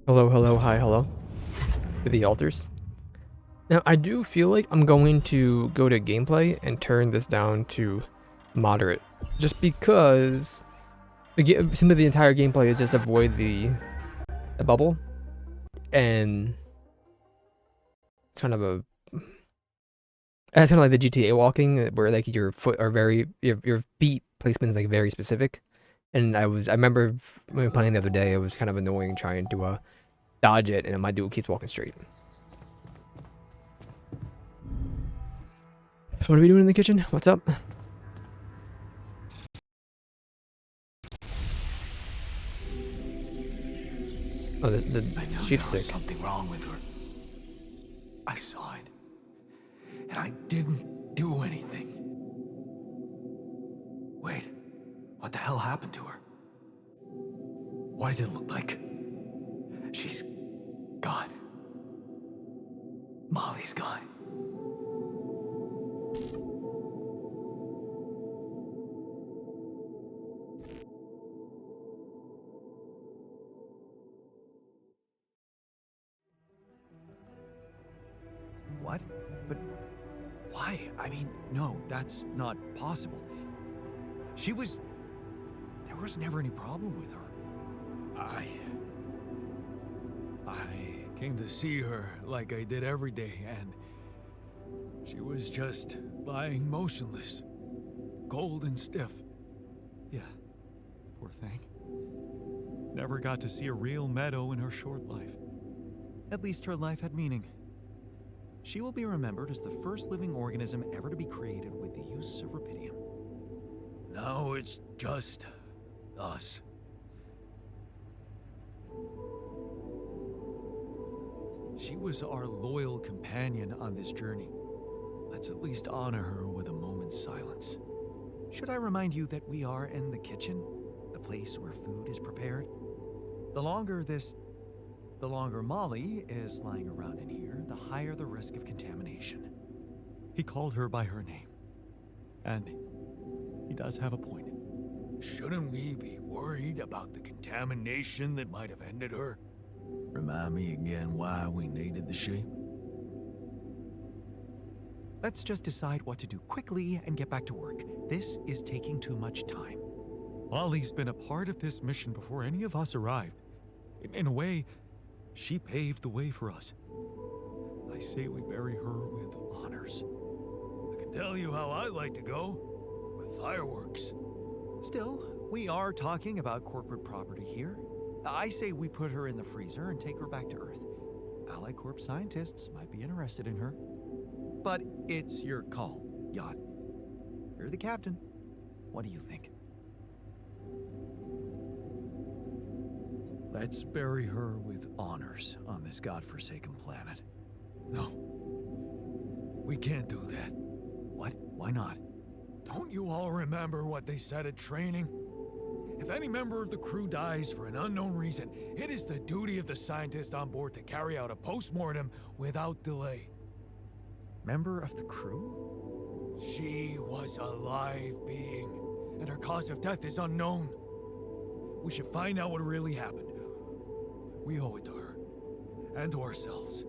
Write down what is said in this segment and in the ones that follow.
Hello, hello, hi, hello. To the altars. Now, I do feel like I'm going to go to gameplay and turn this down to moderate. Just because some of the entire gameplay is just avoid the bubble. And it's kind of a... It's kind of like the GTA walking, where like your foot are very... Your feet placement is like very specific. And I remember when we were playing the other day, it was kind of annoying trying to dodge it, and my dude keeps walking straight. What are we doing in the kitchen? What's up? Oh, the sheep's sick. Something wrong with her. I saw it. And I didn't do anything. Wait. What the hell happened to her? What does it look like? She's gone. Molly's gone. What? But why? I mean, no, that's not possible. There was never any problem with her. I came to see her like I did every day, and she was just lying motionless, cold and stiff. Yeah, poor thing. Never got to see a real meadow in her short life. At least her life had meaning. She will be remembered as the first living organism ever to be created with the use of rubidium. Now it's just us. She was our loyal companion on this journey. Let's at least honor her with a moment's silence. Should I remind you that we are in the kitchen, the place where food is prepared? The longer Molly is lying around in here, the higher the risk of contamination. He called her by her name. And he does have a point. Shouldn't we be worried about the contamination that might have ended her? Remind me again why we needed the sheep? Let's just decide what to do quickly and get back to work. This is taking too much time. Molly's been a part of this mission before any of us arrived. In a way, she paved the way for us. I say we bury her with honors. I can tell you how I like to go. With fireworks. Still, we are talking about corporate property here. I say we put her in the freezer and take her back to Earth. Ally Corp scientists might be interested in her. But it's your call, Jan. You're the captain. What do you think? Let's bury her with honors on this godforsaken planet. No. We can't do that. What? Why not? Don't you all remember what they said at training? If any member of the crew dies for an unknown reason, it is the duty of the scientist on board to carry out a post-mortem without delay. Member of the crew? She was a live being, and her cause of death is unknown. We should find out what really happened. We owe it to her, and to ourselves.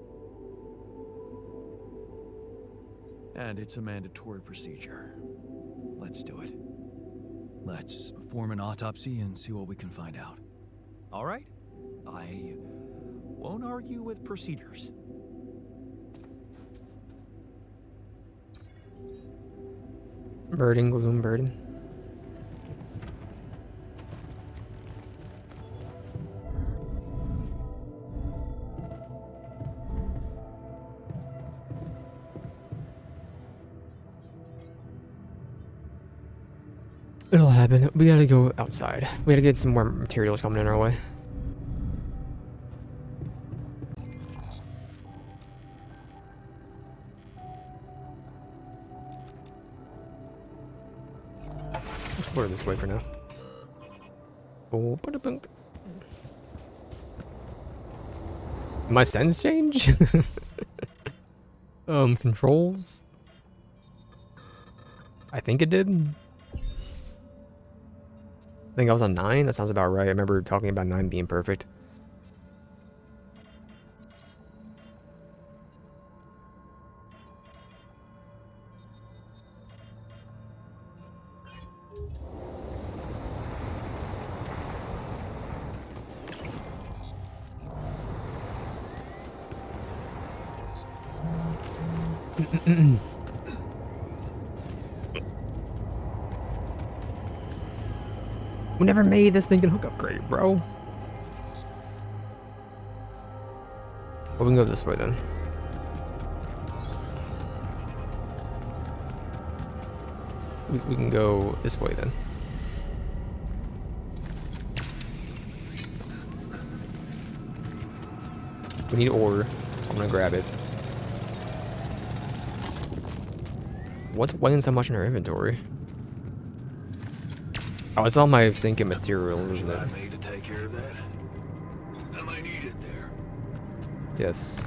And it's a mandatory procedure. Let's do it. Let's perform an autopsy and see what we can find out. All right? I won't argue with procedures. Birding, gloom, burden. It'll happen. We gotta go outside. We gotta get some more materials coming in our way. Let's put it this way for now. Oh, ba-da-bunk. My sense change? Controls? I think it did. I think I was on 9. That sounds about right. I remember talking about 9 being perfect. We never made this thing can hook up great, bro. Well, we can go this way then. We can go this way then. We need ore. I'm gonna grab it. What's weighing so much in our inventory? Oh, it's all my sinking materials, isn't it? I made to take care of that. I might need it there. Yes.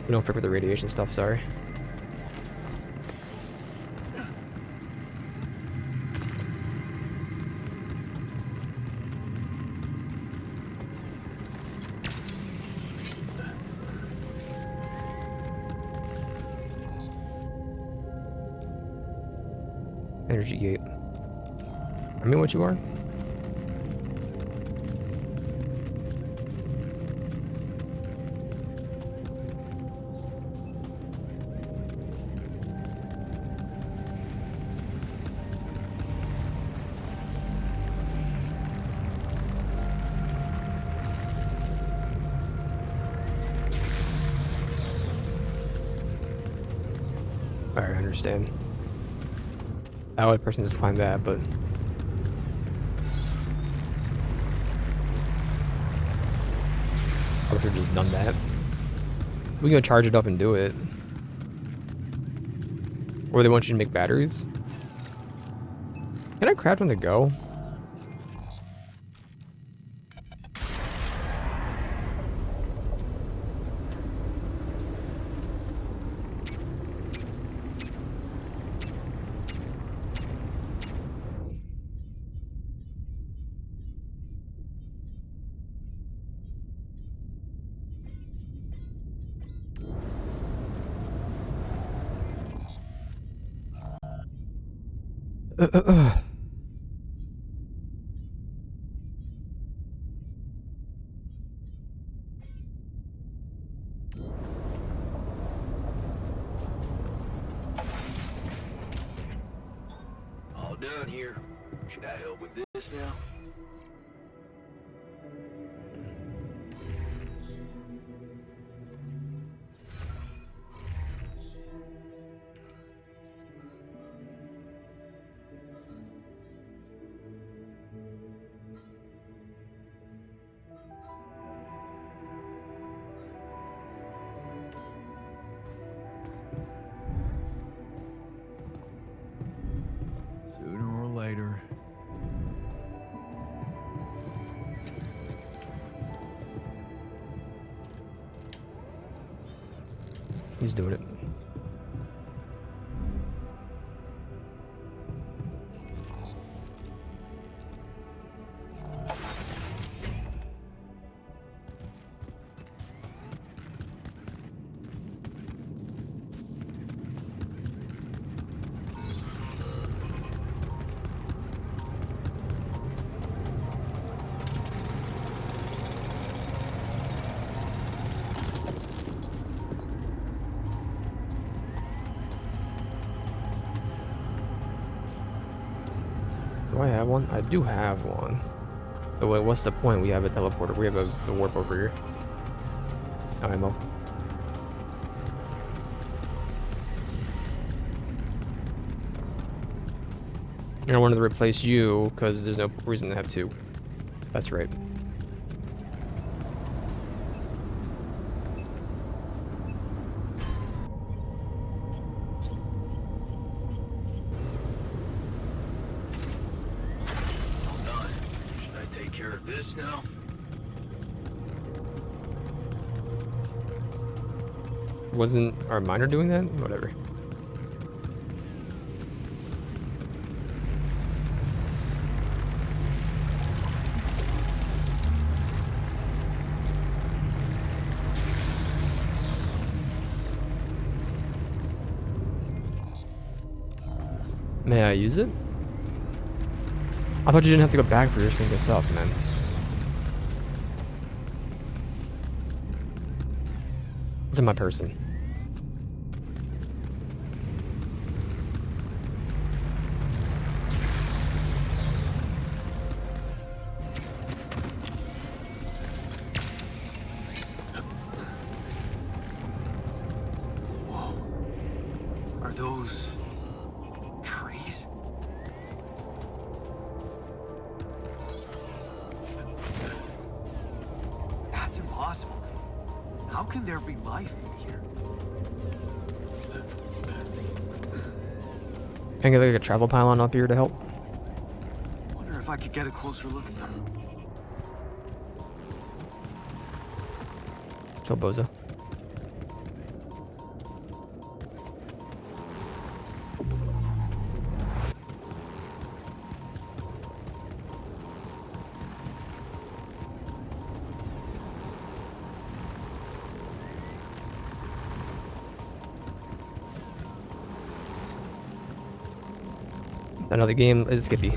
We don't trip with the radiation stuff, sorry. Energy gate. I mean, what you are? Alright, I understand. Other person just climbed that, but I would have just done that. We can charge it up and do it. Or they want you to make batteries. Can I craft on the go? All done here. Should I help with this now? Sooner or later. He's doing it. Do I have one? I do have one. Oh wait, what's the point? We have a teleporter. We have a warp over here. No ammo. And I wanted to replace you because there's no reason to have two. That's right. This now? Wasn't our miner doing that? Whatever. May I use it? I thought you didn't have to go back for your single stuff, man. It's in my person. Are those trees? That's impossible. How can there be life here? Can I get like a travel pylon up here to help? Wonder if I could get a closer look at them. Chill, Bozo. Another game is Skippy.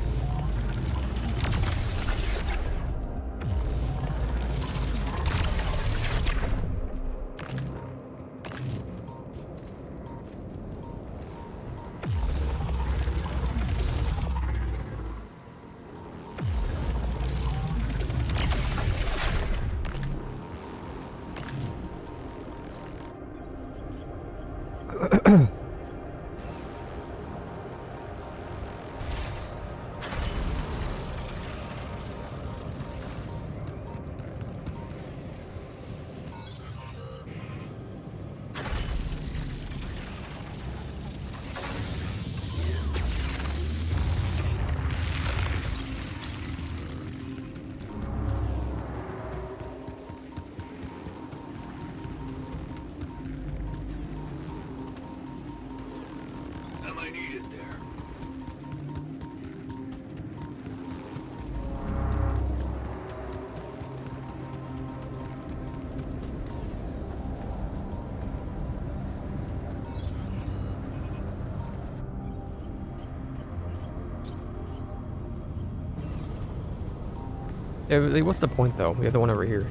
Am I needed there? Yeah, like, what's the point though? We have the one over here.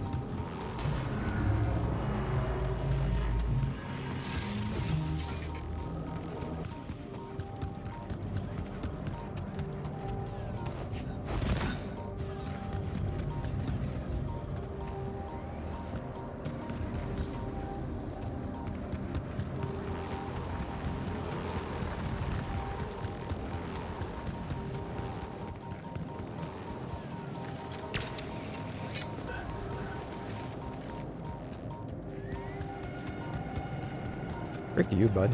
Frick you, bud.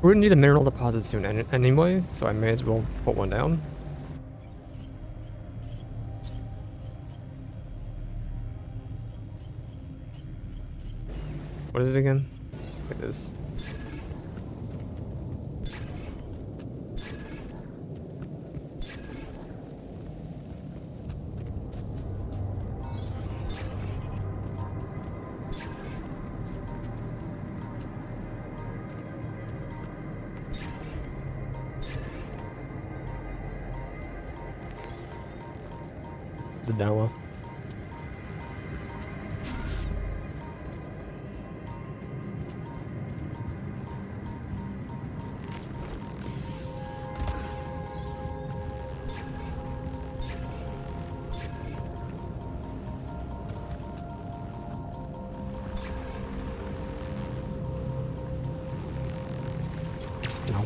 We're gonna need a mineral deposit soon anyway, so I may as well put one down. What is it again? Look at this. It's a download. No.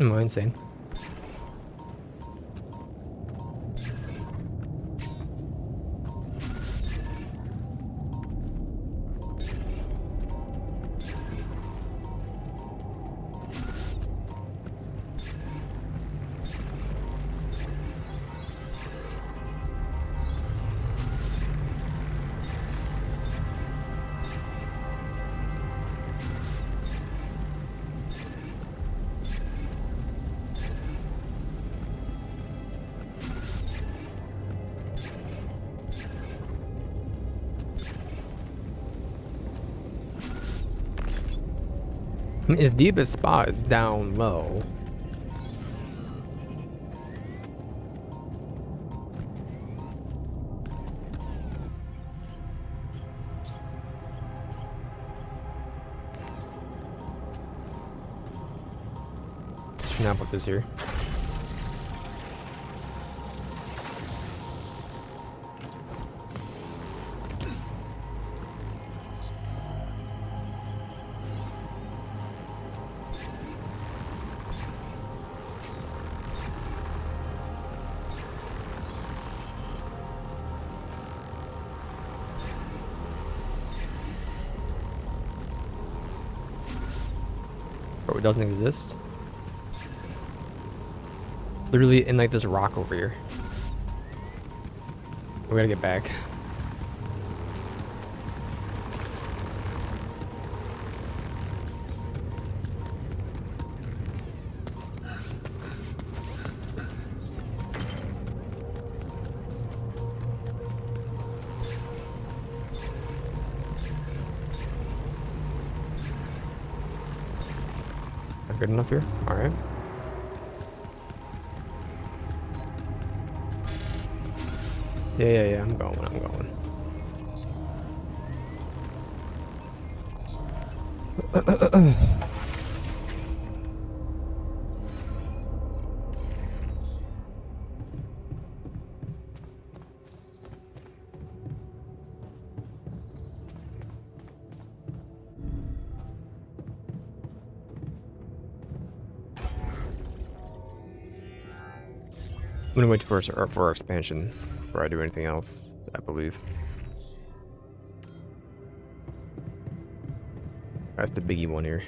Am I insane? I mean, his deepest spot is down low. Should not put this here. Or it doesn't exist. Literally in like this rock over here. We gotta get back. Not good enough here? Alright. Yeah, I'm going. I'm gonna wait for our expansion before I do anything else, I believe. That's the biggie one here.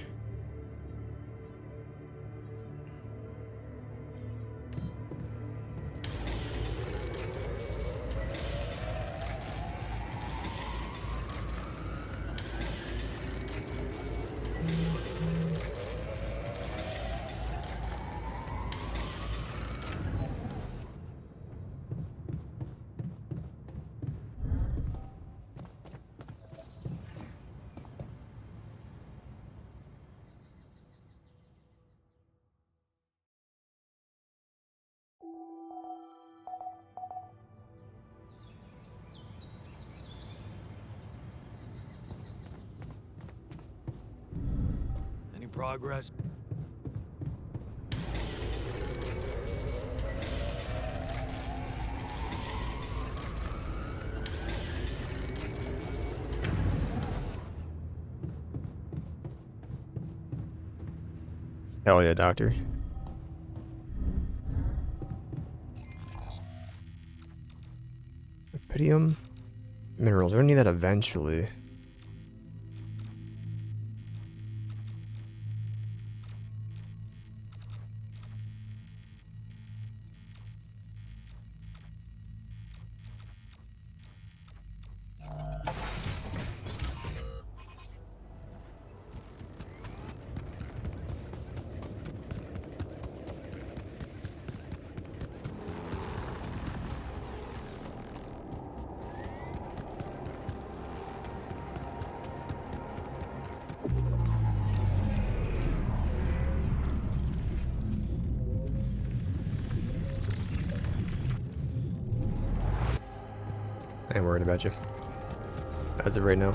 Any progress? Hell yeah, doctor. Iridium minerals. We're gonna need that eventually. I ain't worried about you. As of right now.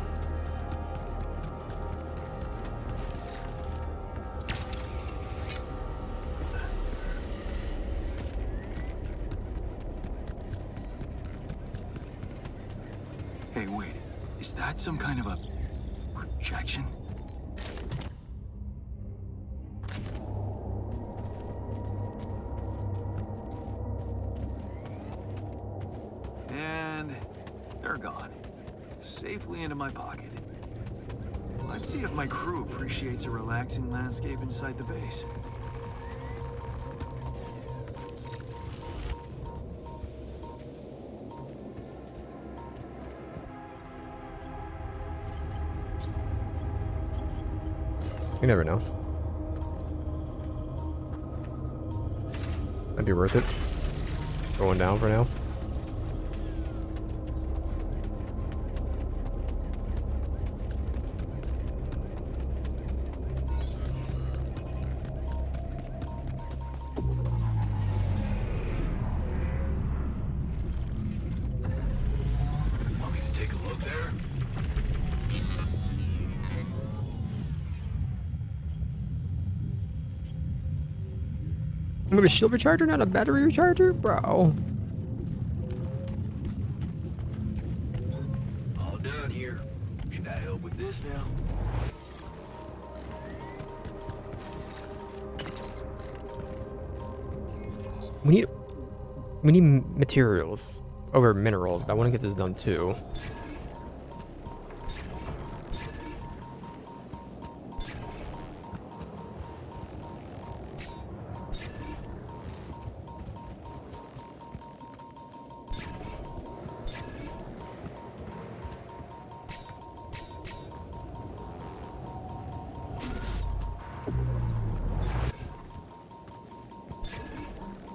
Hey, wait. Is that some kind of a projection? and they're gone. Safely into my pocket. Let's see if my crew appreciates a relaxing landscape inside the base. You never know. Might be worth it. Going down for now. Want me to take a look there? I'm gonna shield recharger, not a battery recharger, bro. All done here. Should I help with this now? We need materials over minerals, but I want to get this done too.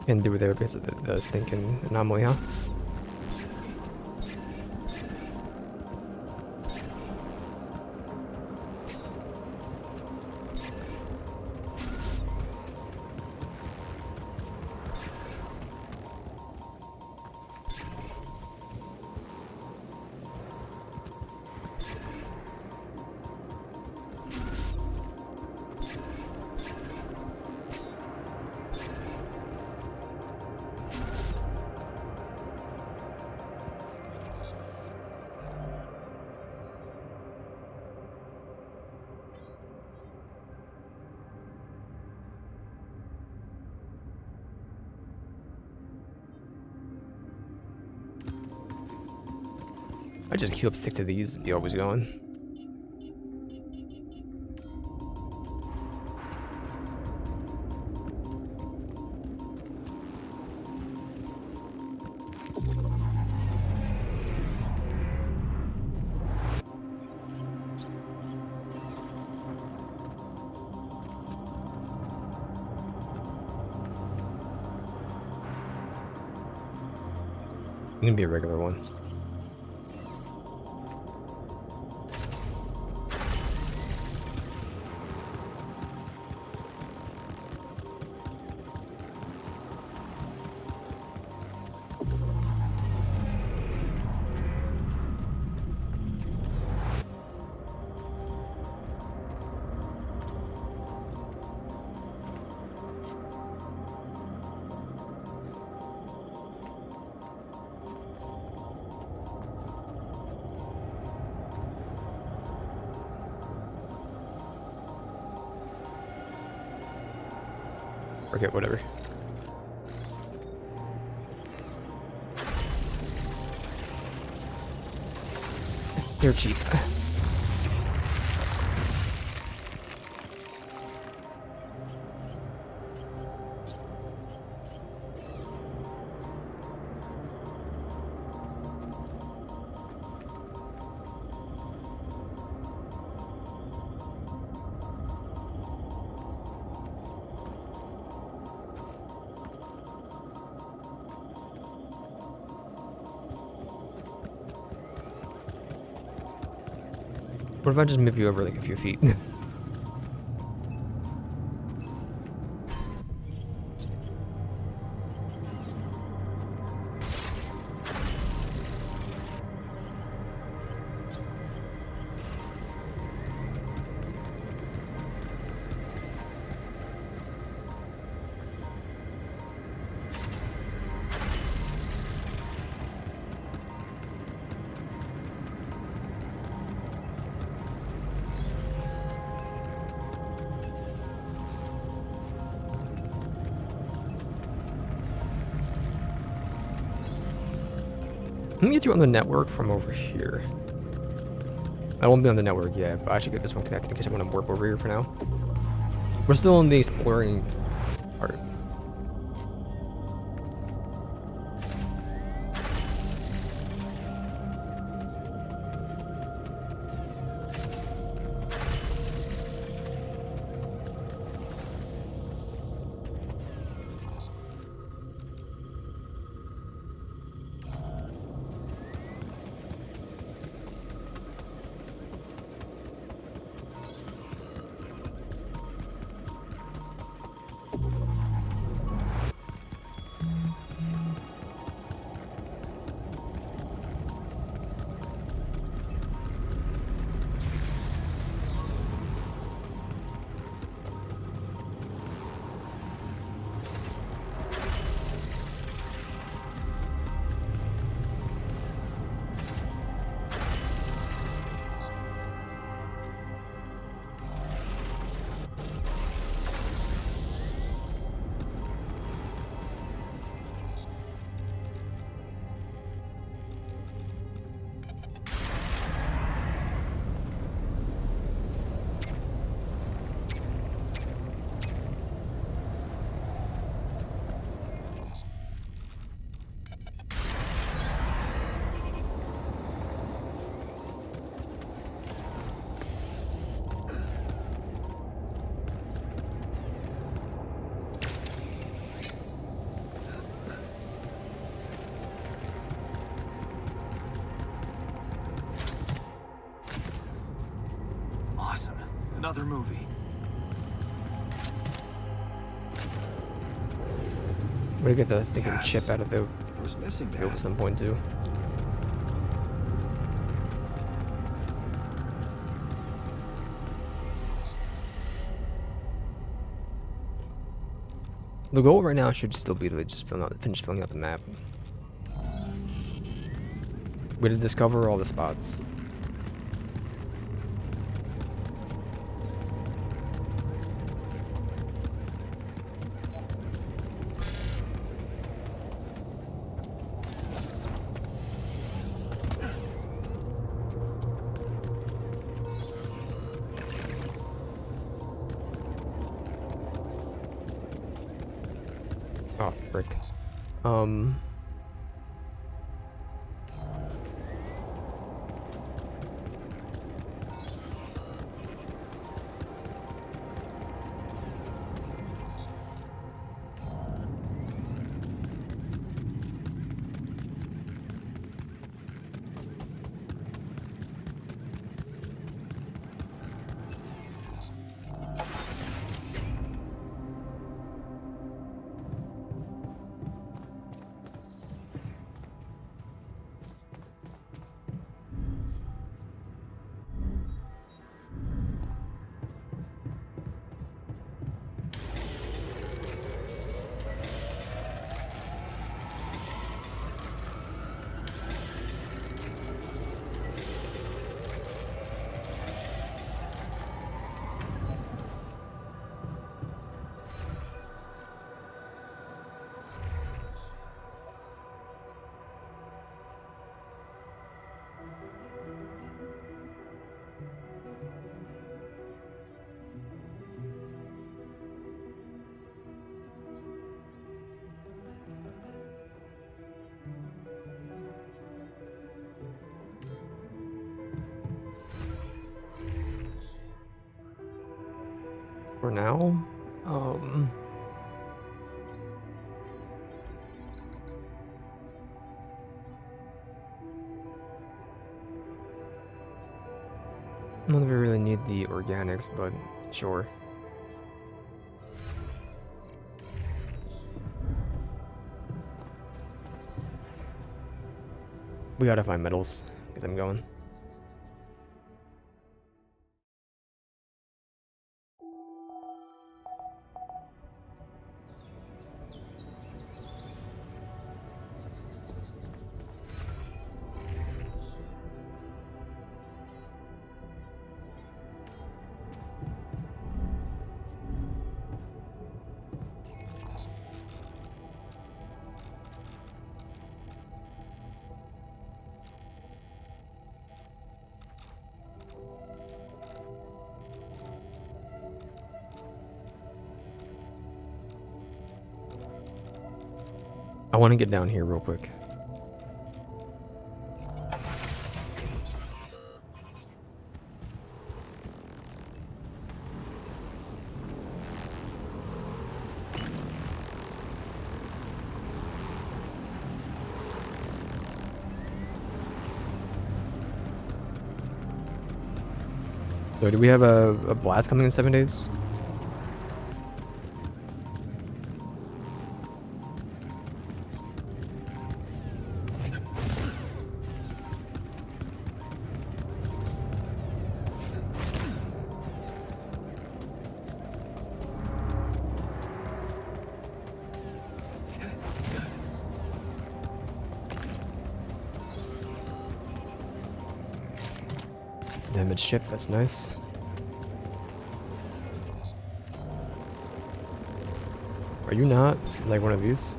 And do it there because of the stinking anomaly, huh? I just queue up 6 of these, be always going. It's gonna be a regular one. Okay, whatever. You're cheap. What if I just move you over like a few feet? Let me get you on the network from over here. I won't be on the network yet, but I should get this one connected in case I want to warp over here for now. We're still in the exploring part. Awesome. Another movie. I'm gonna get the stinking Yes. chip out of the I was missing field at that. some point too. The goal right now should still be to just finish filling out the map. We did discover all the spots. Oh, frick. For now, I don't know if we really need the organics, but sure. We gotta find metals, get them going. want to get down here real quick. So do we have a blast coming in 7 days? Damaged ship, that's nice. Are you not like one of these?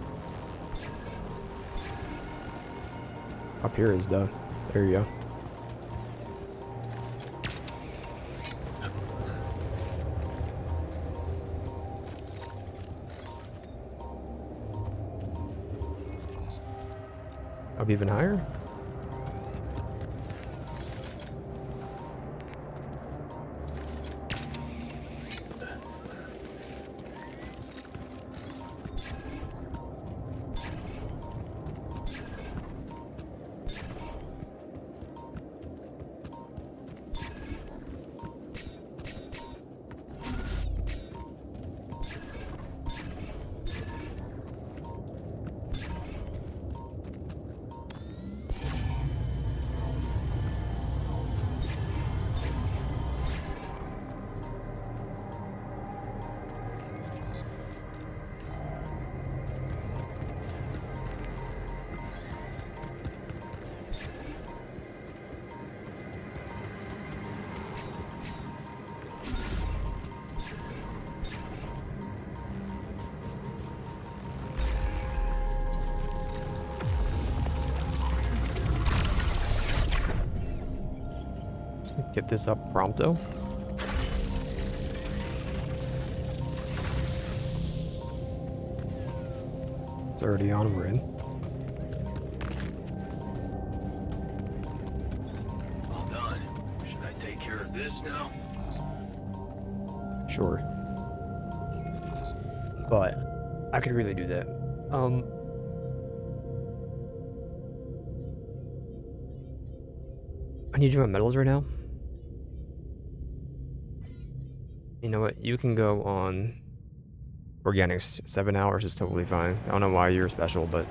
Up here is the. There you go. Up even higher? Get this up prompto. It's already on, we're in. All done. Should I take care of this now? Sure. But I could really do that. I need you on metals right now. You know what? You can go on organics. 7 hours is totally fine. I don't know why you're special, but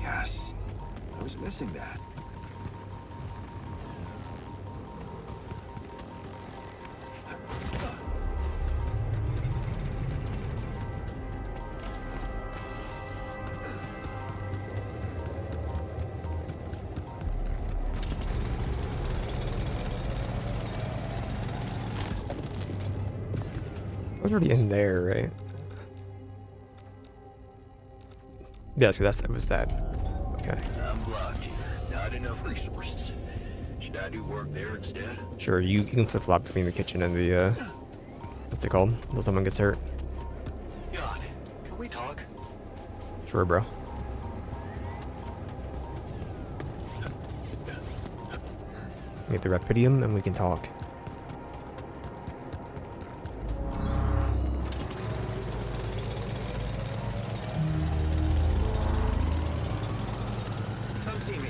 Yes. I was missing that. I was already in there, right? Yeah, so that was that. Okay. I'm blocked here. Not enough resources. Should I do work there instead? Sure, you can flip-flop between the kitchen and the, what's it called? Until someone gets hurt. God, can we talk? Sure, bro. Get the Rapidium and we can talk. Come see me.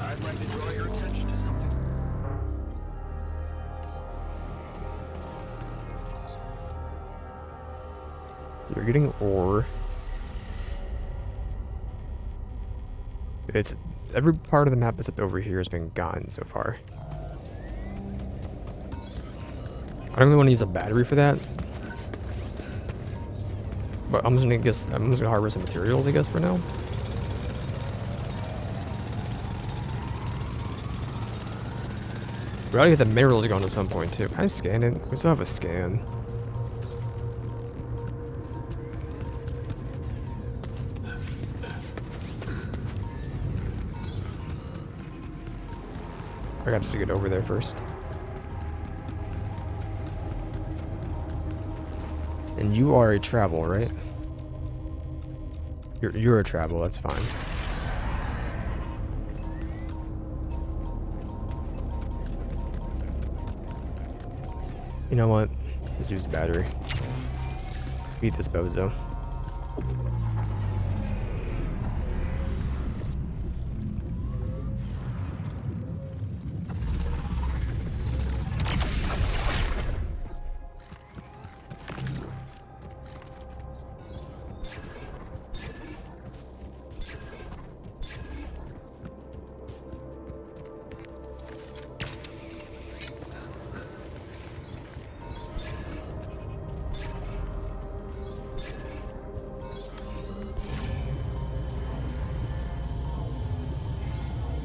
I'd like to draw your attention to something. You're getting ore. It's every part of the map except over here has been gotten so far. I don't really want to use a battery for that. But I'm just gonna harvest some materials, I guess, for now. We gotta get the minerals going at some point too. Can I scan it? We still have a scan. I got to get over there first. And you are a travel, right? You're a travel, that's fine. You know what? Let's use the battery. Beat this bozo.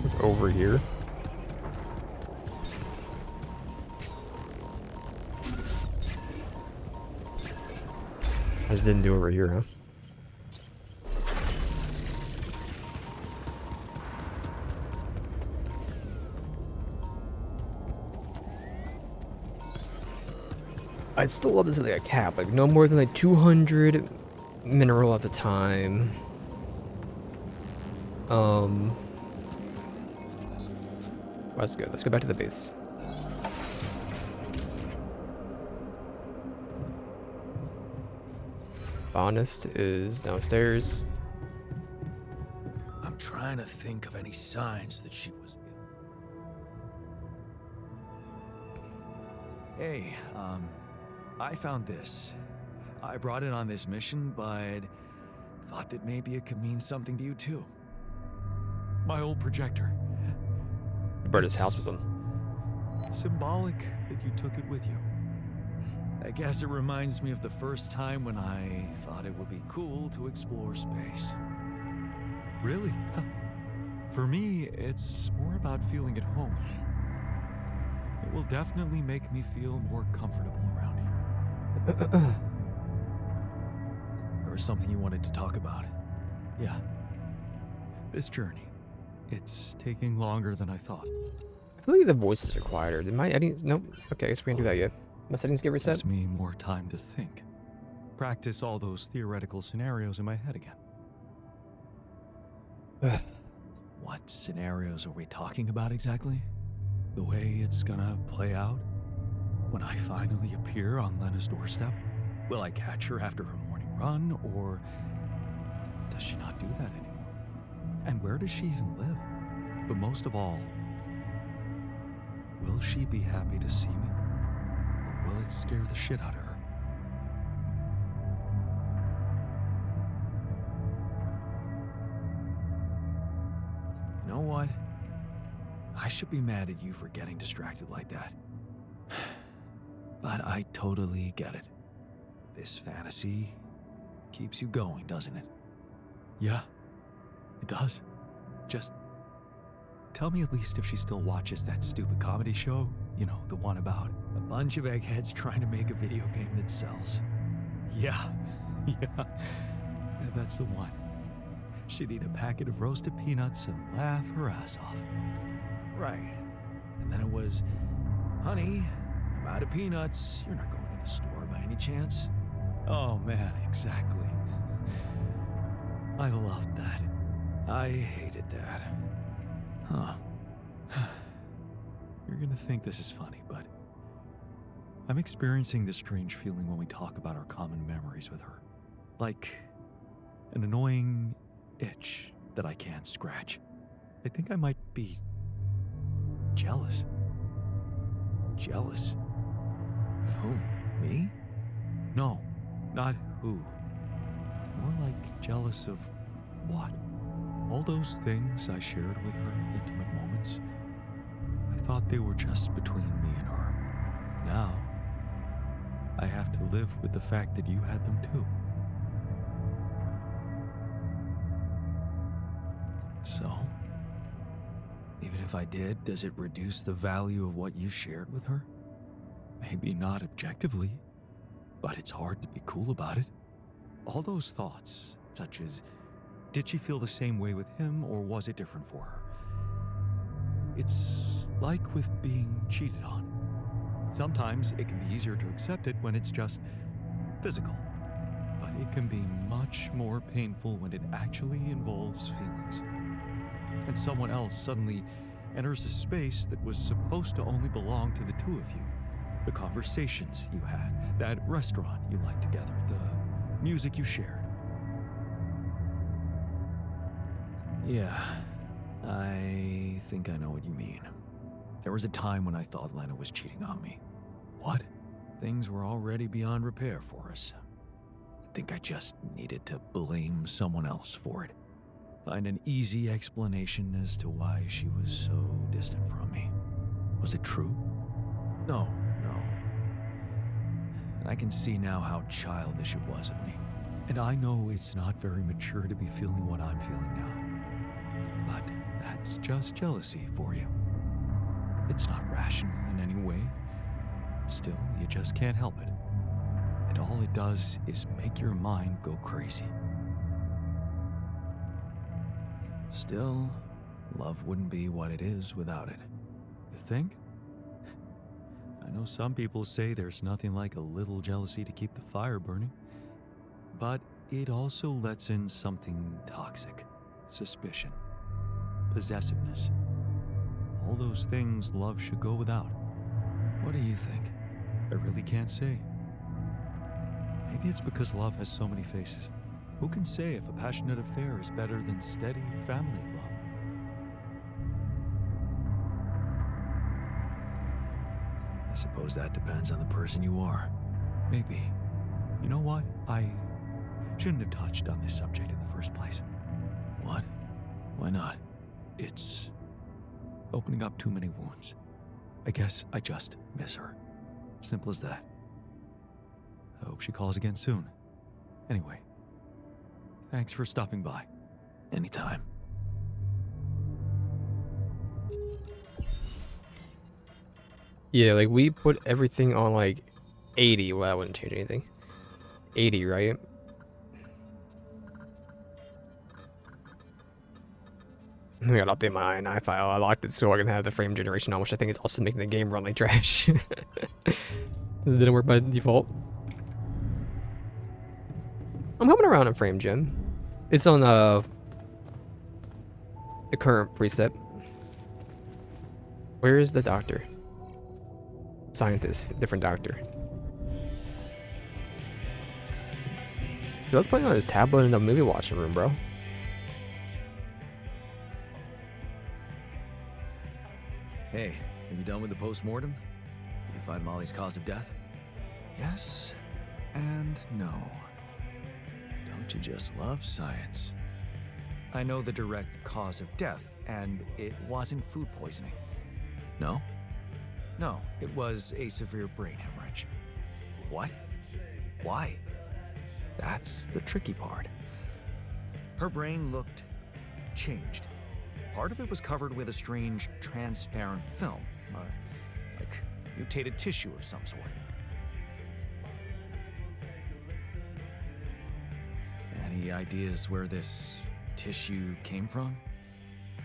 It's over here. I just didn't do over here, huh? I'd still love to see like a cap, like no more than like 200 mineral at a time. Let's go. Let's go back to the base. Honest is downstairs. I'm trying to think of any signs that she was ill. Hey, I found this. I brought it on this mission, but thought that maybe it could mean something to you too. My old projector. He brought his house with him. Symbolic that you took it with you. I guess it reminds me of the first time when I thought it would be cool to explore space. Really? For me, it's more about feeling at home. It will definitely make me feel more comfortable around here. There was something you wanted to talk about. Yeah. This journey. It's taking longer than I thought. I feel like the voices are quieter. Did my settings? Nope. Okay, I guess we can't do that yet. My settings get reset. Gives me more time to think. Practice all those theoretical scenarios in my head again. What scenarios are we talking about exactly? The way it's gonna play out? When I finally appear on Lena's doorstep? Will I catch her after her morning run, or does she not do that anymore? And where does she even live? But most of all, will she be happy to see me? Or will it scare the shit out of her? You know what? I should be mad at you for getting distracted like that. But I totally get it. This fantasy keeps you going, doesn't it? Yeah, it does. Just tell me at least if she still watches that stupid comedy show. You know, the one about a bunch of eggheads trying to make a video game that sells. Yeah, yeah, that's the one. She'd eat a packet of roasted peanuts and laugh her ass off. Right. And then it was, honey, I'm out of peanuts. You're not going to the store by any chance? Oh man, exactly. I loved that. I hated that. Huh. You're gonna think this is funny, but I'm experiencing this strange feeling when we talk about our common memories with her. Like an annoying itch that I can't scratch. I think I might be jealous. Jealous? Of whom? Me? No, not who. More like jealous of what? All those things I shared with her, intimate moments, I thought they were just between me and her. Now, I have to live with the fact that you had them too. So, even if I did, does it reduce the value of what you shared with her? Maybe not objectively, but it's hard to be cool about it. All those thoughts, such as, did she feel the same way with him, or was it different for her? It's like with being cheated on. Sometimes it can be easier to accept it when it's just physical, but it can be much more painful when it actually involves feelings. And someone else suddenly enters a space that was supposed to only belong to the two of you. The conversations you had, that restaurant you liked together, the music you shared. Yeah, I think I know what you mean. There was a time when I thought Lena was cheating on me. What? Things were already beyond repair for us. I think I just needed to blame someone else for it. Find an easy explanation as to why she was so distant from me. Was it true? No. And I can see now how childish it was of me. And I know it's not very mature to be feeling what I'm feeling now. But that's just jealousy for you. It's not rational in any way. Still, you just can't help it. And all it does is make your mind go crazy. Still, love wouldn't be what it is without it. You think? I know some people say there's nothing like a little jealousy to keep the fire burning. But it also lets in something toxic. Suspicion. Possessiveness. All those things love should go without. What do you think? I really can't say. Maybe it's because love has so many faces. Who can say if a passionate affair is better than steady family love? I suppose that depends on the person you are. Maybe. You know what? I shouldn't have touched on this subject in the first place. What? Why not? It's opening up too many wounds. I guess I just miss her. Simple as that. I hope she calls again soon. Anyway, thanks for stopping by. Anytime. Yeah, like we put everything on like 80. Well, that wouldn't change anything. 80, right? I gotta update my INI file. I locked it so I can have the frame generation on, which I think is also making the game run like trash. It didn't work by default. I'm coming around in frame gen. It's on the current preset. Where is the doctor? Scientist, different doctor. Let's play on his tablet in the movie watching room, bro. Hey, are you done with the post-mortem? Did you find Molly's cause of death? Yes and no. Don't you just love science? I know the direct cause of death, and it wasn't food poisoning. No? No, it was a severe brain hemorrhage. What? Why? That's the tricky part. Her brain looked changed. Part of it was covered with a strange, transparent film, like mutated tissue of some sort. Any ideas where this tissue came from?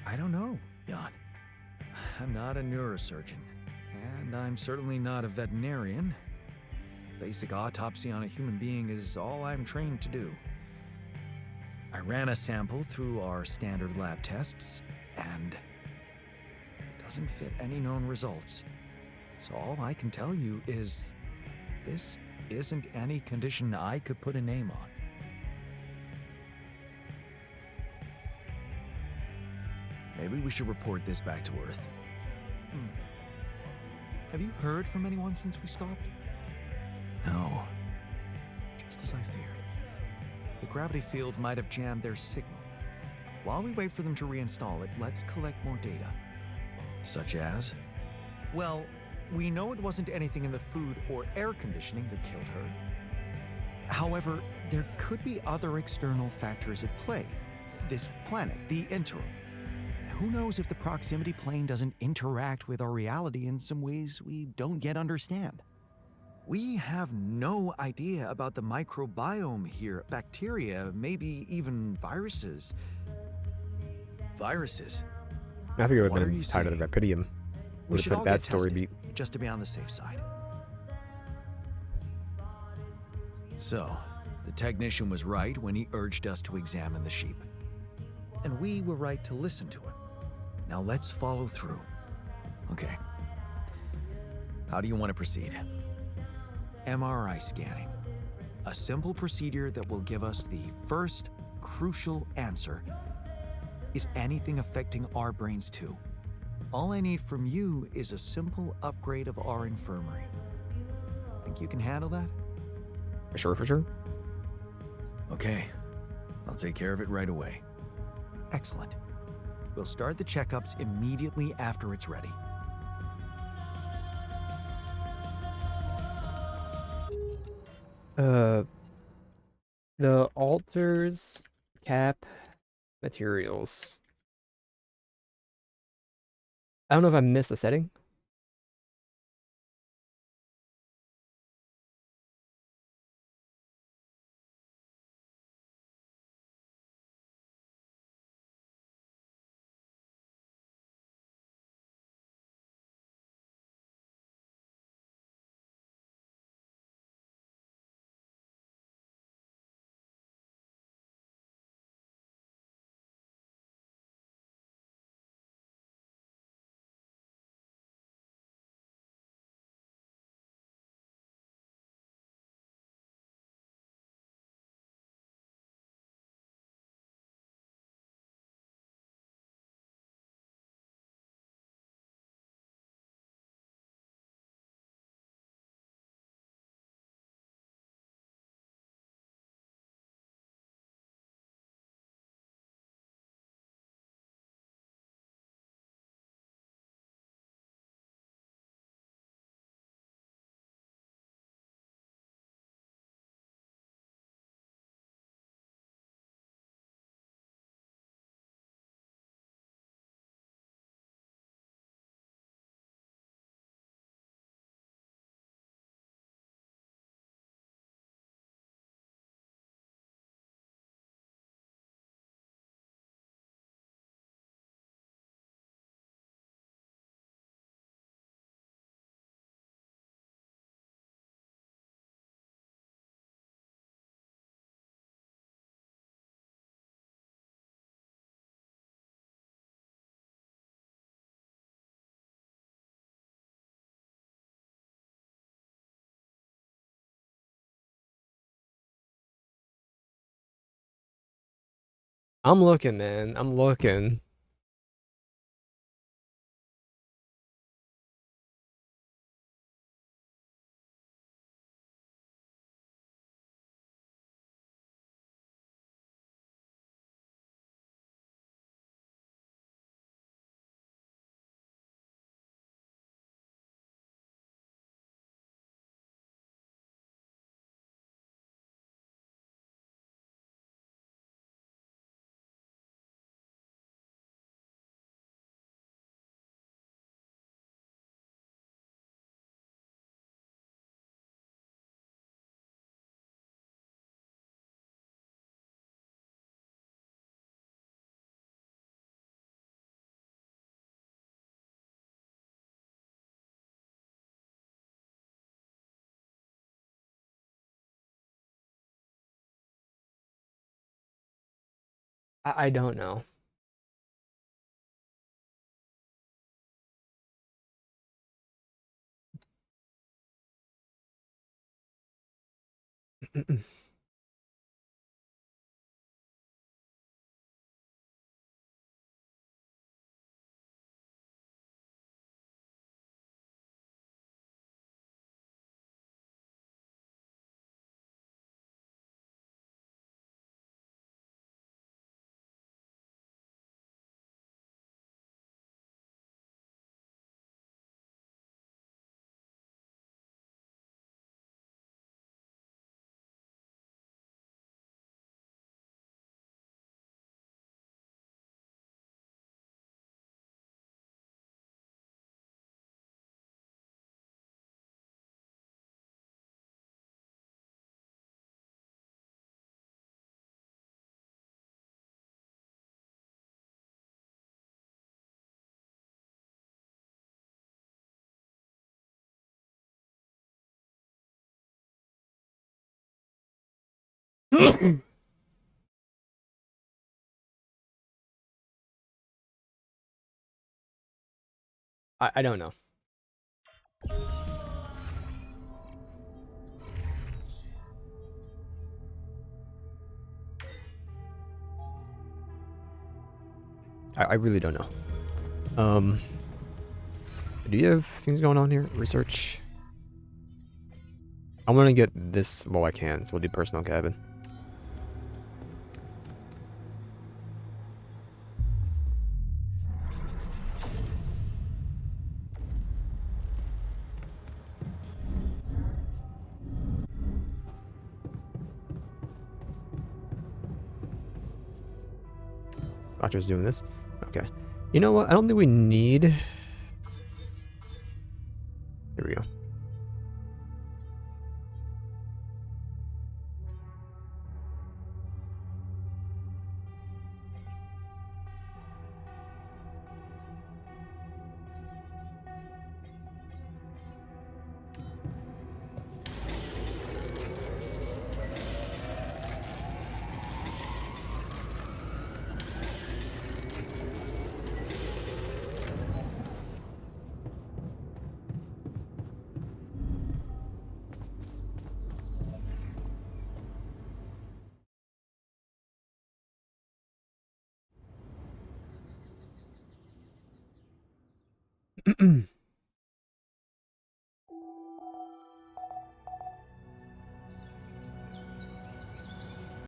I don't know, Jan. I'm not a neurosurgeon, and I'm certainly not a veterinarian. Basic autopsy on a human being is all I'm trained to do. I ran a sample through our standard lab tests, and it doesn't fit any known results. So all I can tell you is this isn't any condition I could put a name on. Maybe we should report this back to Earth. Have you heard from anyone since we stopped? No. Just as I feared. The gravity field might have jammed their signal. While we wait for them to reinstall it, let's collect more data. Such as? Well, we know it wasn't anything in the food or air conditioning that killed her. However, there could be other external factors at play. This planet, the interim. Who knows if the proximity plane doesn't interact with our reality in some ways we don't yet understand? We have no idea about the microbiome here. Bacteria, maybe even viruses. Viruses? I figured it What would are have you been tied to the saying? Rapidium. We Would should have all put that get story tested, beat. just to be on the safe side. So, the technician was right when he urged us to examine the sheep. And we were right to listen to him. Now let's follow through. Okay. How do you want to proceed? MRI scanning. A simple procedure that will give us the first crucial answer. Is anything affecting our brains too? All I need from you is a simple upgrade of our infirmary. Think you can handle that? For sure, for sure. Okay. I'll take care of it right away. Excellent. We'll start the checkups immediately after it's ready. The alters cap materials. I don't know if I missed the setting. I'm looking, man. I'm looking. I don't know. I don't know. I really don't know. Do you have things going on here? Research? I want to get this while I can, so we'll do personal cabin. Roger's doing this. Okay. You know what? I don't think we need... Here we go.